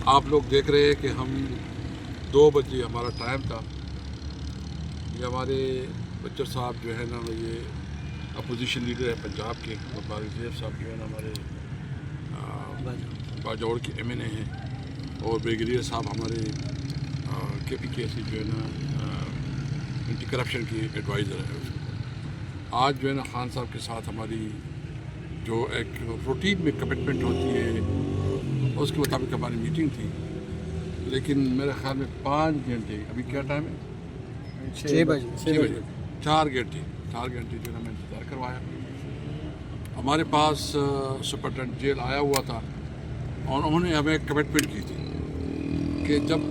आप लोग देख रहे हैं कि हम 2 बजे हमारा टाइम था। ये हमारे बच्चर साहब जो है ना, ये अपोजिशन लीडर है पंजाब के, और बारिज़ साहब जो है ना हमारे बाजौड़ के MNA हैं, और ब्रिगेडियर साहब हमारे KPK से जो है ना एंटी करप्शन की एडवाइज़र है। आज जो है ना खान साहब के साथ हमारी जो एक रूटीन में कमिटमेंट होती है उसके मुताबिक हमारी मीटिंग थी, लेकिन मेरे ख्याल में 5 घंटे, अभी क्या टाइम है, 6 बजे 4 घंटे जो है ना मैं इंतज़ार करवाया। हमारे पास सुपरिटेंडेंट जेल आया हुआ था और उन्होंने हमें कमिटमेंट की थी कि जब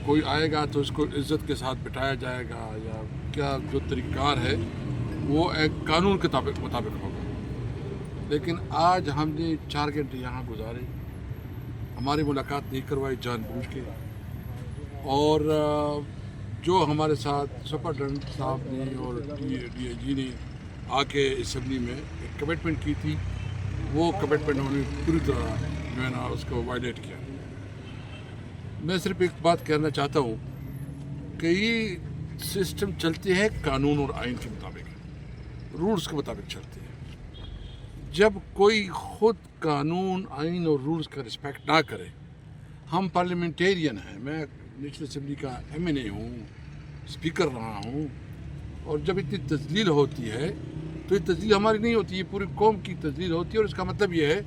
कोई आएगा तो उसको इज़्ज़त के साथ बिठाया जाएगा, या क्या जो तरीक़ार है वो एक कानून के मुताबिक होगा। लेकिन आज हमने 4 घंटे यहाँ गुजारे, हमारी मुलाकात नहीं करवाई जानबूझ के, और जो हमारे साथ सुपरिटेंडेंट साहब ने और DIG ने आके असम्बली में एक कमिटमेंट की थी, वो कमिटमेंट उन्होंने पूरी तरह जो है ना उसको वायलेट किया। मैं सिर्फ एक बात कहना चाहता हूँ कि ये सिस्टम चलते हैं कानून और आइन के मुताबिक, रूल्स के मुताबिक चलते हैं। जब कोई ख़ुद कानून, आइन और रूल्स का रिस्पेक्ट ना करे, हम पार्लियामेंटेरियन हैं, मैं नेशनल असम्बली का MNA हूँ, स्पीकर रहा हूँ, और जब इतनी तजलील होती है तो ये तजलील हमारी नहीं होती, ये पूरी कौम की तजलील होती है। और इसका मतलब ये है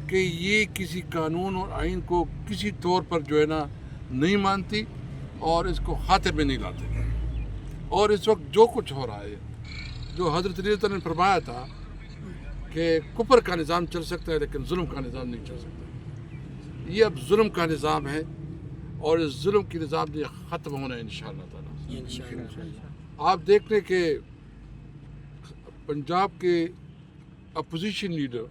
कि ये किसी कानून और आइन को किसी तौर पर जो है ना नहीं मानती और इसको खातिर में नहीं लाते। और इस वक्त जो कुछ हो रहा है, जो हज़रत अली ने फरमाया था कि कुफर का निज़ाम चल सकता है लेकिन जुल्म का निज़ाम नहीं चल सकता, ये अब जुल्म का निज़ाम है, और इस जुल्म के निज़ाम ने ख़त्म होना है इंशाअल्लाह ताला। आप देख लें कि पंजाब के अपोजिशन लीडर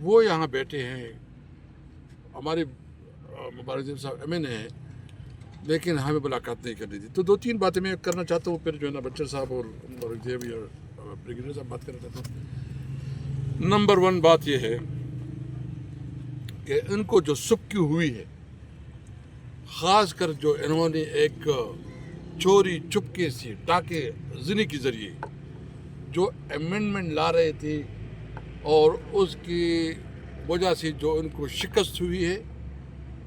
वो यहाँ बैठे हैं, हमारे बारिज़ साहब MNA हैं, लेकिन हमें मुलाकात नहीं करनी थी। तो 2-3 बातें मैं करना चाहता हूँ, फिर जो है ना बच्चर साहब और ब्रिगेडियर साहब बात करना चाहता हूँ। नंबर 1 बात यह है कि इनको जो सुबकी हुई है, ख़ास कर जो इन्होंने एक चोरी चुपके से टाके ज़नी के ज़रिए जो अमेंडमेंट ला रहे थे, और उसकी वजह से जो इनको शिकस्त हुई है,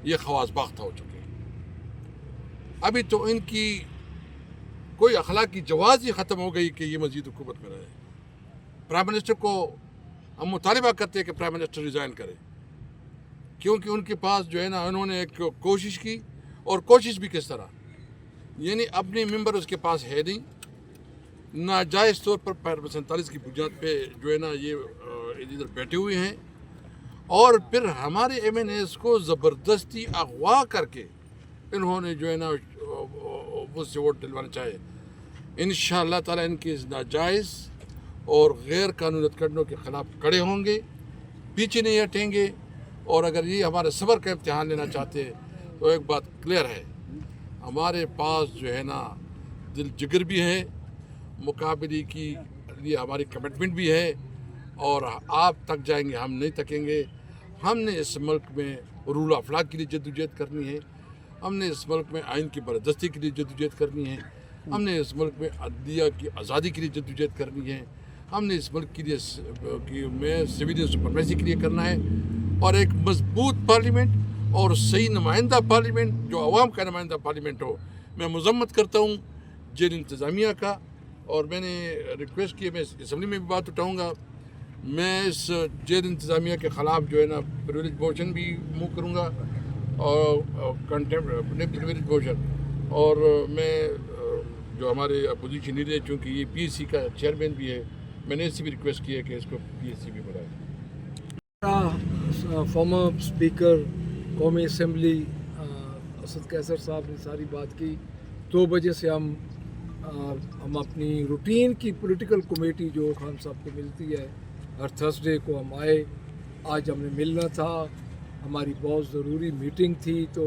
ये खवास बाख्ता हो चुके हैं। अभी तो इनकी कोई अखलाकी जवाज़ ही ख़त्म हो गई कि ये मज़ीद हुकूमत में रहे। प्राइम मिनिस्टर को हम मुतालिबा करते हैं कि प्राइम मिनिस्टर रिज़ाइन करे, क्योंकि उनके पास जो है ना उन्होंने एक कोशिश की, और कोशिश भी किस तरह, यानी अपने मेंबर उसके पास है नहीं, नाजायज़ तौर पर 47 की बुनियाद पे जो है ना ये इधर बैठे हुए हैं, और फिर हमारे MNAs को ज़बरदस्ती अगवा करके इन्होंने जो है ना उससे वोट दिलवाना चाहे। इंशाअल्लाह ताला इनके इस नाजायज़ और गैर कानूनी हथकंडों के ख़िलाफ़ खड़े होंगे, पीछे नहीं हटेंगे। और अगर ये हमारे सब्र का इम्तिहान लेना चाहते हैं तो एक बात क्लियर है, हमारे पास जो है ना दिल जिगर भी है, मुकाबले की लिए हमारी कमिटमेंट भी है, और आप तक जाएंगे, हम नहीं तकेंगे। हमने इस मुल्क में रूल ऑफ लॉ के लिए जद्दोजहद करनी है, हमने इस मुल्क में आइन की बरदस्ती के लिए जद्दोजहद करनी है, हमने इस मुल्क में अदलिया की आज़ादी के लिए जद्दोजहद करनी है, हमने इस मुल्क के लिए सिविलियन सुपरमेसी के लिए करना है, और एक मजबूत पार्लियामेंट और सही नुमाइंदा पार्लियामेंट जो अवाम का नुमाइंदा पार्लियामेंट हो। मैं मजम्मत करता हूँ जेल इंतज़ामिया का, और मैंने रिक्वेस्ट की, मैं असम्बली में भी बात उठाऊँगा, मैं इस जेल इंतज़ामिया के ख़िलाफ़ जो है ना प्रिविलेज मोशन भी मूव करूँगा, और कंटेम्प्ट प्रिविलेज मोशन। और मैं जो हमारे अपोजिशन लीडर है, चूँकि ये PSC का चेयरमैन भी है, मैंने इससे भी रिक्वेस्ट की है कि इसको PSC भी बनाए। फॉर्मर स्पीकर कौमी असम्बली असद कैसर साहब ने सारी बात की। 2 बजे से हम अपनी रूटीन की पॉलिटिकल कमेटी जो खान साहब को मिलती है, हर थर्सडे को हम आए। आज हमने मिलना था, हमारी बहुत ज़रूरी मीटिंग थी। तो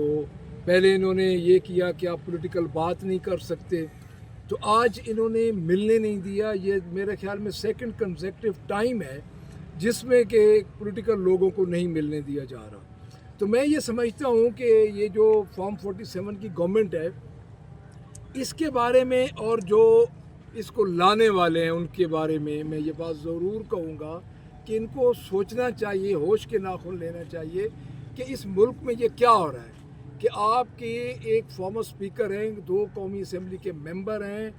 पहले इन्होंने ये किया कि आप पॉलिटिकल बात नहीं कर सकते, तो आज इन्होंने मिलने नहीं दिया। ये मेरे ख्याल में सेकंड कंसेक्टिव टाइम है जिसमें कि पॉलिटिकल लोगों को नहीं मिलने दिया जा रहा। تو میں یہ سمجھتا ہوں کہ یہ جو فارم 47 کی گورنمنٹ ہے اس کے بارے میں اور جو اس کو لانے والے ہیں ان کے بارے میں یہ بات ضرور کہوں گا کہ ان کو سوچنا چاہیے, ہوش کے ناخن لینا چاہیے کہ اس ملک میں یہ کیا ہو رہا ہے کہ آپ کے ایک فارمر اسپیکر ہیں, 2 قومی اسمبلی کے ممبر ہیں,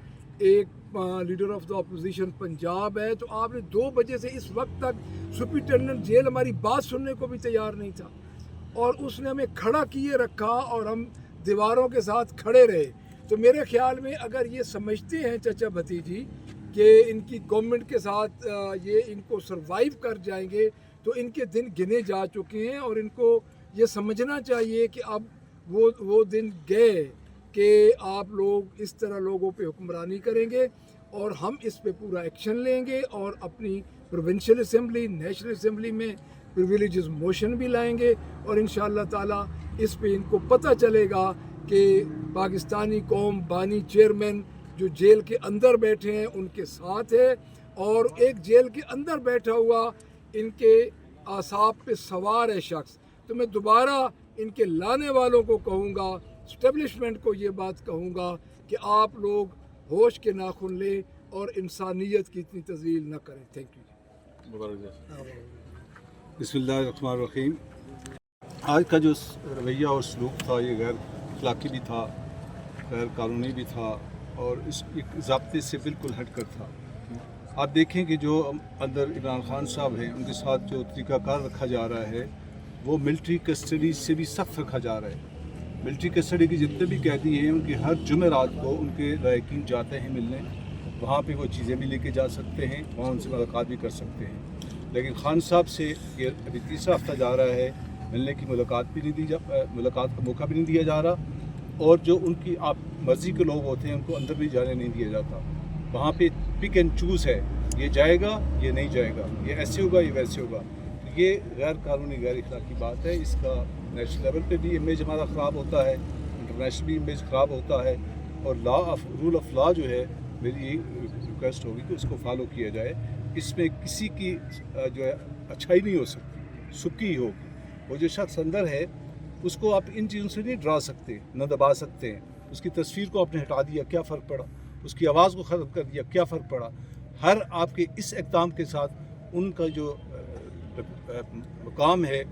ایک leader of the opposition Punjab ہے, تو آپ نے 2 بجے سے اس وقت تک سپرنٹینڈنٹ جیل ہماری بات سننے کو بھی تیار نہیں تھا اور اس نے ہمیں کھڑا کیے رکھا اور ہم دیواروں کے ساتھ کھڑے رہے. تو میرے خیال میں اگر یہ سمجھتے ہیں چچا بھتیجی کہ ان کی گورنمنٹ کے ساتھ یہ ان کو سروائیو کر جائیں گے تو ان کے دن گنے جا چکے ہیں اور ان کو یہ سمجھنا چاہیے کہ اب وہ دن گئے کہ آپ لوگ اس طرح لوگوں پہ حکمرانی کریں گے اور ہم اس پہ پورا ایکشن لیں گے اور اپنی پروونشل اسمبلی, نیشنل اسمبلی میں پریویلیجز موشن بھی لائیں گے اور انشاءاللہ تعالیٰ اس پہ ان کو پتہ چلے گا کہ پاکستانی قوم بانی چیئرمین جو جیل کے اندر بیٹھے ہیں ان کے ساتھ ہے اور ایک جیل کے اندر بیٹھا ہوا ان کے اعصاب پہ سوار ہے شخص. تو میں دوبارہ ان کے لانے والوں کو کہوں گا, اسٹیبلشمنٹ کو یہ بات کہوں گا کہ آپ لوگ ہوش کے ناخن لیں اور انسانیت کی اتنی تذلیل نہ کریں. Thank you. بسم اللہ الرحمن الرحیم. آج کا جو رویہ اور سلوک تھا یہ غیر اخلاقی بھی تھا, غیر قانونی بھی تھا اور اس ایک ضابطے سے بالکل ہٹ کر تھا. آپ دیکھیں کہ جو اندر عمران خان صاحب ہیں ان کے ساتھ جو طریقہ کار رکھا جا رہا ہے وہ ملٹری کسٹڈی سے بھی سخت رکھا جا رہا ہے. ملٹری کسٹڈی کے جتنے بھی قیدی ہیں ان کے ہر جمعرات کو ان کے لائقین جاتے ہیں ملنے, وہاں پہ وہ چیزیں بھی لے کے جا سکتے ہیں, وہاں ان سے ملاقات بھی کر سکتے ہیں. لیکن خان صاحب سے یہ ابھی تیسرا ہفتہ جا رہا ہے, ملنے کی ملاقات کا موقع بھی نہیں دیا جا رہا اور جو ان کی آپ مرضی کے لوگ ہوتے ہیں ان کو اندر بھی جانے نہیں دیا جاتا. وہاں پہ پک اینڈ چوز ہے, یہ جائے گا یہ نہیں جائے گا, یہ ایسے ہوگا یہ ویسے ہوگا. یہ غیر قانونی غیر اخلاقی بات ہے. اس کا نیشنل لیول پہ بھی امیج ہمارا خراب ہوتا ہے, انٹرنیشنل بھی امیج خراب ہوتا ہے اور رول آف لا جو ہے میری یہ ریکویسٹ ہوگی کہ اس کو فالو کیا جائے. اس میں کسی کی جو ہے اچھائی نہیں ہو سکتی, سکی ہوگی. وہ جو شخص اندر ہے اس کو آپ ان چیزوں سے نہیں ڈرا سکتے, نہ دبا سکتے ہیں. اس کی تصویر کو آپ نے ہٹا دیا, کیا فرق پڑا؟ اس کی آواز کو ختم کر دیا, کیا فرق پڑا؟ ہر آپ کے اس اقدام کے ساتھ ان کا جو مقام ہے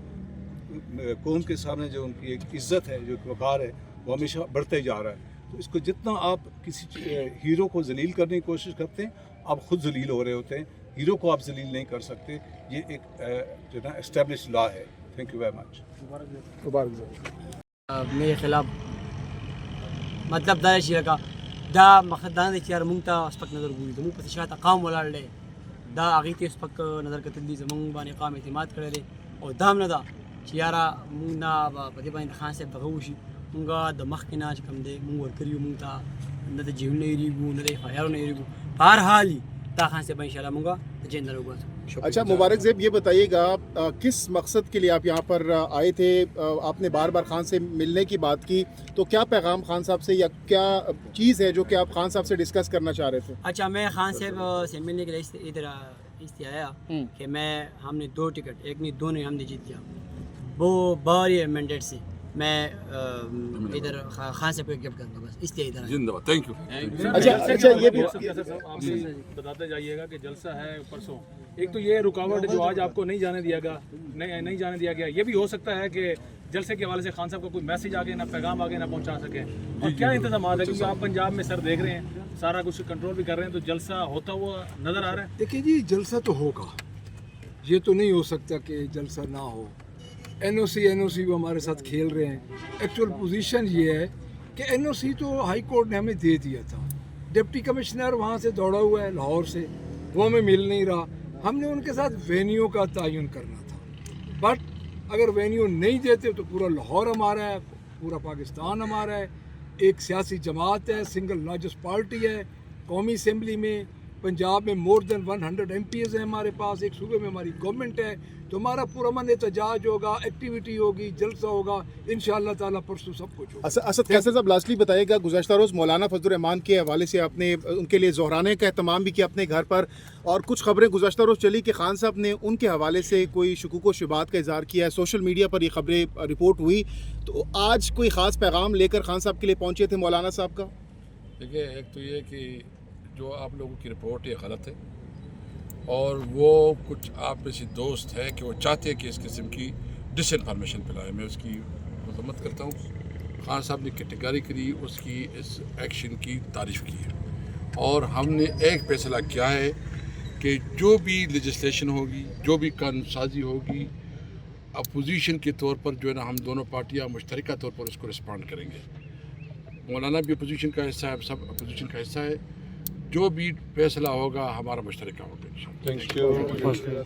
قوم کے سامنے, جو ان کی ایک عزت ہے, جو وقار ہے, وہ ہمیشہ بڑھتے جا رہا ہے. تو اس کو جتنا آپ کسی ہیرو کو ذلیل کرنے کی کوشش کرتے ہیں آپ خود ذلیل ہو رہے ہوتے ہیں. ہیرو کو آپ ذلیل نہیں کر سکتے. یہ ایک جو نا اسٹیبلش لا ہے. Thank you very much. میرے خلاف مطلب دا شي لکه دا مقصد دا نه چې یار مونږ ته سپک نظر ګوري, زموږ پسې شاته قوم ولاړ دی, دا هغې ته سپک نظر کتل دي, زمونږ باندې قوم اعتماد کړی دی او دا هم نه ده چې یاره مونږ نه په دې باندې خان صاحب دغه وشي. مونږ د مخکې نه چې کوم دی مونږ ورکړي یو, مونږ ته نه د جیلونو نه یېرېږو نه د ایف آی آرو نه یېرېږو. په هر حال دا خان صاحب انشاءالله مونږ د جیل نه راوباسو. اچھا مبارک زیب, یہ بتائیے گا کس مقصد کے لیے آپ یہاں پر آئے تھے؟ آپ نے بار بار خان سے ملنے کی بات کی, تو کیا پیغام خان صاحب سے یا کیا چیز ہے جو کہ آپ خان صاحب سے ڈسکس کرنا چاہ رہے تھے؟ اچھا, میں خان صاحب سے ملنے کے لیے ادھر اس لیے آیا کہ ہم نے 2 ٹکٹ, ایک نہیں 2 نہیں, ہم نے جیت لیا وہ باری مینڈیٹ سے. میں ادھر خان صاحب کو گفٹ کروں گا بس, اس لیے ادھر. زندہ باد. Thank you. اچھا یہ بھی آپ بتاتے جائیے گا کہ جلسہ ہے پرسوں. ایک تو یہ رکاوٹ جو آج آپ کو نہیں جانے دیا گیا, نہیں جانے دیا گیا, یہ بھی ہو سکتا ہے کہ جلسے کے حوالے سے خان صاحب کو کوئی میسج آگے نہ پیغام آگے نہ پہنچا سکیں. اور کیا انتظامات ہے, کیونکہ آپ پنجاب میں سر دیکھ رہے ہیں, سارا کچھ کنٹرول بھی کر رہے ہیں, تو جلسہ ہوتا ہوا نظر آ رہا ہے. دیکھیے جی, جلسہ تو ہوگا, یہ تو نہیں ہو سکتا کہ جلسہ نہ ہو. این او سی وہ ہمارے ساتھ کھیل رہے ہیں. ایکچوئل پوزیشن یہ ہے کہ این او سی تو ہائی کورٹ نے ہمیں دے دیا تھا, ڈپٹی کمشنر وہاں سے دوڑا ہوا ہے لاہور سے, وہ ہمیں مل نہیں رہا. ہم نے ان کے ساتھ وینیو کا تعین کرنا تھا, بٹ اگر وینیو نہیں دیتے تو پورا لاہور ہمارا ہے, پورا پاکستان ہمارا ہے. ایک سیاسی جماعت ہے, سنگل لارجسٹ پارٹی ہے قومی اسمبلی میں, पंजाब में मोर देन 100 MPs हैं हमारे पास, एक सूबे में हमारी गवर्नमेंट है, तो हमारा पुरअमन एहतजाज होगा, एक्टिविटी होगी, जलसा होगा, इंशाअल्लाह ताला परसों सब कुछ होगा। असद कैसर साहब, लास्टली बताइएगा, गुज़श्ता रोज़ मौलाना फजल रहमान के हवाले से आपने उनके लिए ज़ोहराने का एहतमाम भी किया अपने घर पर, और कुछ खबरें गुज़श्ता रोज़ चली कि खान साहब ने उनके हवाले से कोई शुकूक व शुबात का इज़हार किया है, सोशल मीडिया पर ये खबरें रिपोर्ट हुई, तो आज कोई ख़ास पैगाम लेकर खान साहब के लिए पहुँचे थे मौलाना साहब का? देखिए, एक तो ये कि जो आप लोगों की रिपोर्ट ये गलत है, और वो कुछ आप में से दोस्त है कि वो चाहते हैं कि इस किस्म की डिसइंफॉर्मेशन फैलाए। मैं उसकी मजम्मत करता हूँ। खान साहब ने कैटेगरिकली उसकी इस एक्शन की तारीफ़ की है, और हमने एक फैसला किया है कि जो भी लेजिस्लेशन होगी, जो भी कानून साजी होगी, अपोजिशन के तौर पर जो है ना, हम दोनों पार्टियाँ मुश्तरका तौर पर उसको रिस्पॉन्ड करेंगे। मौलाना भी अपोजिशन का हिस्सा है, सब अपोजिशन का हिस्सा है, जो भी फैसला होगा हमारा मुश्तरका होगा। Thank you.